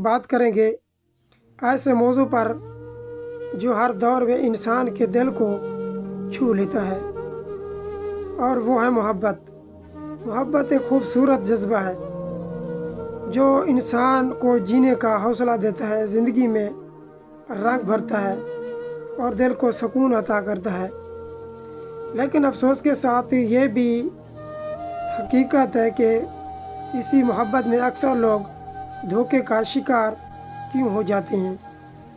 بات کریں گے ایسے موضوع پر جو ہر دور میں انسان کے دل کو چھو لیتا ہے، اور وہ ہے محبت۔ محبت ایک خوبصورت جذبہ ہے جو انسان کو جینے کا حوصلہ دیتا ہے، زندگی میں رنگ بھرتا ہے اور دل کو سکون عطا کرتا ہے۔ لیکن افسوس کے ساتھ یہ بھی حقیقت ہے کہ اسی محبت میں اکثر لوگ دھوکے کا شکار کیوں ہو جاتے ہیں۔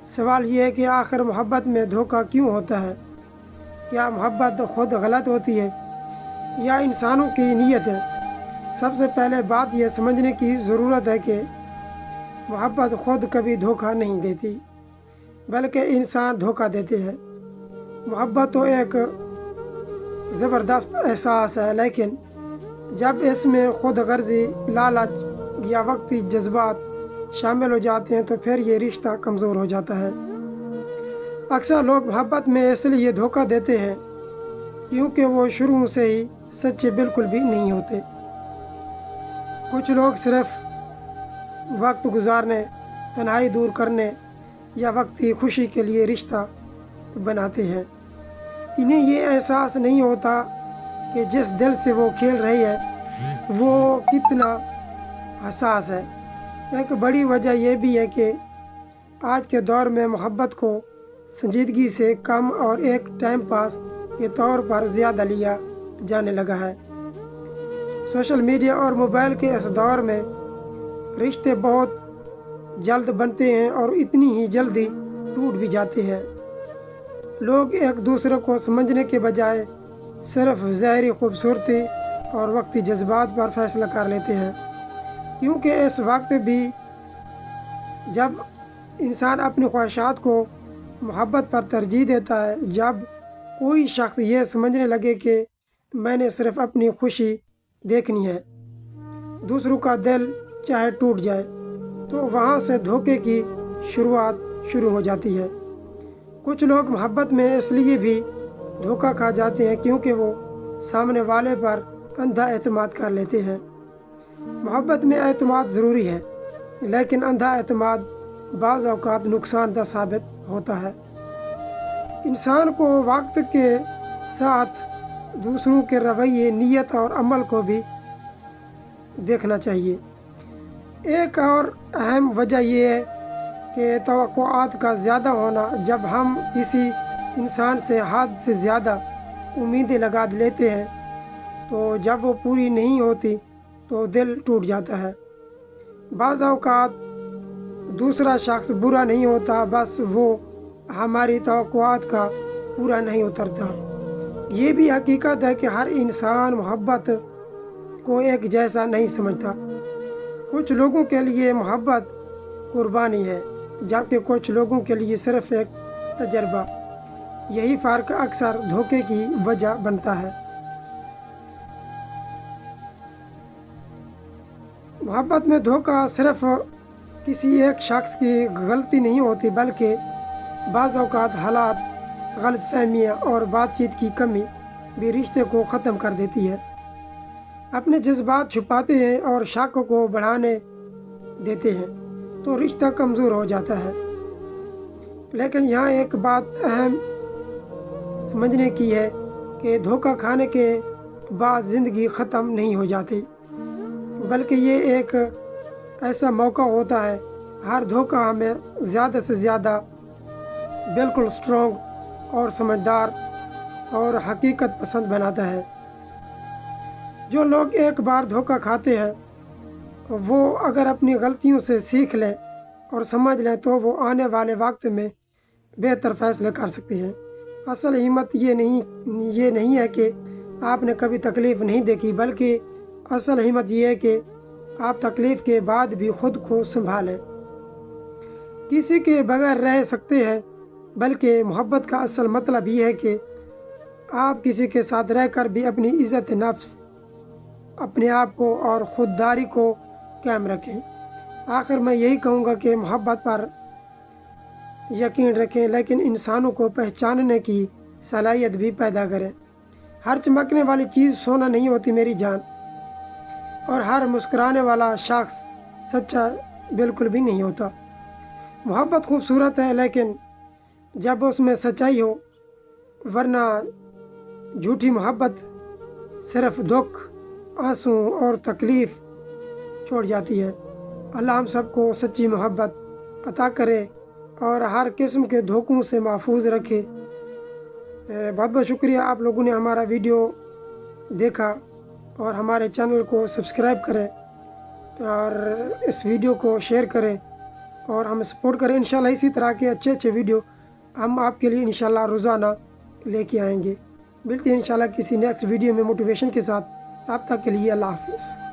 سوال یہ ہے کہ آخر محبت میں دھوکہ کیوں ہوتا ہے؟ کیا محبت خود غلط ہوتی ہے یا انسانوں کی نیت ہے؟ سب سے پہلے بات یہ سمجھنے کی ضرورت ہے کہ محبت خود کبھی دھوکہ نہیں دیتی، بلکہ انسان دھوکہ دیتے ہیں۔ محبت تو ایک زبردست احساس ہے، لیکن جب اس میں خود غرضی، لالچ یا وقتی جذبات شامل ہو جاتے ہیں تو پھر یہ رشتہ کمزور ہو جاتا ہے۔ اکثر لوگ محبت میں اس لیے دھوکہ دیتے ہیں کیونکہ وہ شروع سے ہی سچے بالکل بھی نہیں ہوتے۔ کچھ لوگ صرف وقت گزارنے، تنہائی دور کرنے یا وقتی خوشی کے لیے رشتہ بناتے ہیں۔ انہیں یہ احساس نہیں ہوتا کہ جس دل سے وہ کھیل رہی ہے وہ کتنا حساس ہے۔ ایک بڑی وجہ یہ بھی ہے کہ آج کے دور میں محبت کو سنجیدگی سے کم اور ایک ٹائم پاس کے طور پر زیادہ لیا جانے لگا ہے۔ سوشل میڈیا اور موبائل کے اس دور میں رشتے بہت جلد بنتے ہیں اور اتنی ہی جلدی ٹوٹ بھی جاتے ہیں۔ لوگ ایک دوسرے کو سمجھنے کے بجائے صرف ظاہری خوبصورتی اور وقتی جذبات پر فیصلہ کر لیتے ہیں، کیونکہ اس وقت بھی جب انسان اپنی خواہشات کو محبت پر ترجیح دیتا ہے، جب کوئی شخص یہ سمجھنے لگے کہ میں نے صرف اپنی خوشی دیکھنی ہے، دوسروں کا دل چاہے ٹوٹ جائے، تو وہاں سے دھوکے کی شروعات شروع ہو جاتی ہے۔ کچھ لوگ محبت میں اس لیے بھی دھوکہ کھا جاتے ہیں کیونکہ وہ سامنے والے پر اندھا اعتماد کر لیتے ہیں۔ محبت میں اعتماد ضروری ہے، لیکن اندھا اعتماد بعض اوقات نقصان دہ ثابت ہوتا ہے۔ انسان کو وقت کے ساتھ دوسروں کے رویے، نیت اور عمل کو بھی دیکھنا چاہیے۔ ایک اور اہم وجہ یہ ہے کہ توقعات کا زیادہ ہونا۔ جب ہم کسی انسان سے حد سے زیادہ امیدیں لگا لیتے ہیں تو جب وہ پوری نہیں ہوتی تو دل ٹوٹ جاتا ہے۔ بعض اوقات دوسرا شخص برا نہیں ہوتا، بس وہ ہماری توقعات کا پورا نہیں اترتا۔ یہ بھی حقیقت ہے کہ ہر انسان محبت کو ایک جیسا نہیں سمجھتا۔ کچھ لوگوں کے لیے محبت قربانی ہے، جبکہ کچھ لوگوں کے لیے صرف ایک تجربہ۔ یہی فرق اکثر دھوکے کی وجہ بنتا ہے۔ محبت میں دھوکہ صرف کسی ایک شخص کی غلطی نہیں ہوتی، بلکہ بعض اوقات حالات، غلط فہمیاں اور بات چیت کی کمی بھی رشتے کو ختم کر دیتی ہے۔ اپنے جذبات چھپاتے ہیں اور شک کو بڑھانے دیتے ہیں تو رشتہ کمزور ہو جاتا ہے۔ لیکن یہاں ایک بات اہم سمجھنے کی ہے کہ دھوکہ کھانے کے بعد زندگی ختم نہیں ہو جاتی، بلکہ یہ ایک ایسا موقع ہوتا ہے۔ ہر دھوکہ ہمیں زیادہ سے زیادہ بالکل اسٹرانگ اور سمجھدار اور حقیقت پسند بناتا ہے۔ جو لوگ ایک بار دھوکہ کھاتے ہیں وہ اگر اپنی غلطیوں سے سیکھ لیں اور سمجھ لیں تو وہ آنے والے وقت میں بہتر فیصلے کر سکتے ہیں۔ اصل ہمت یہ نہیں ہے کہ آپ نے کبھی تکلیف نہیں دیکھی، بلکہ اصل ہمت یہ ہے کہ آپ تکلیف کے بعد بھی خود کو سنبھالیں۔ کسی کے بغیر رہ سکتے ہیں، بلکہ محبت کا اصل مطلب یہ ہے کہ آپ کسی کے ساتھ رہ کر بھی اپنی عزت نفس، اپنے آپ کو اور خودداری کو قائم رکھیں۔ آخر میں یہی کہوں گا کہ محبت پر یقین رکھیں، لیکن انسانوں کو پہچاننے کی صلاحیت بھی پیدا کریں۔ ہر چمکنے والی چیز سونا نہیں ہوتی میری جان، اور ہر مسکرانے والا شخص سچا بالکل بھی نہیں ہوتا۔ محبت خوبصورت ہے لیکن جب اس میں سچائی ہو، ورنہ جھوٹی محبت صرف دکھ، آنسو اور تکلیف چھوڑ جاتی ہے۔ اللہ ہم سب کو سچی محبت عطا کرے اور ہر قسم کے دھوکوں سے محفوظ رکھے۔ بہت بہت شکریہ آپ لوگوں نے ہمارا ویڈیو دیکھا، اور ہمارے چینل کو سبسکرائب کریں اور اس ویڈیو کو شیئر کریں اور ہمیں سپورٹ کریں۔ انشاءاللہ اسی طرح کے اچھے اچھے ویڈیو ہم آپ کے لیے انشاءاللہ روزانہ لے کے آئیں گے۔ ملتے ہیں انشاءاللہ کسی نیکسٹ ویڈیو میں موٹیویشن کے ساتھ۔ تب تک کے لیے اللہ حافظ۔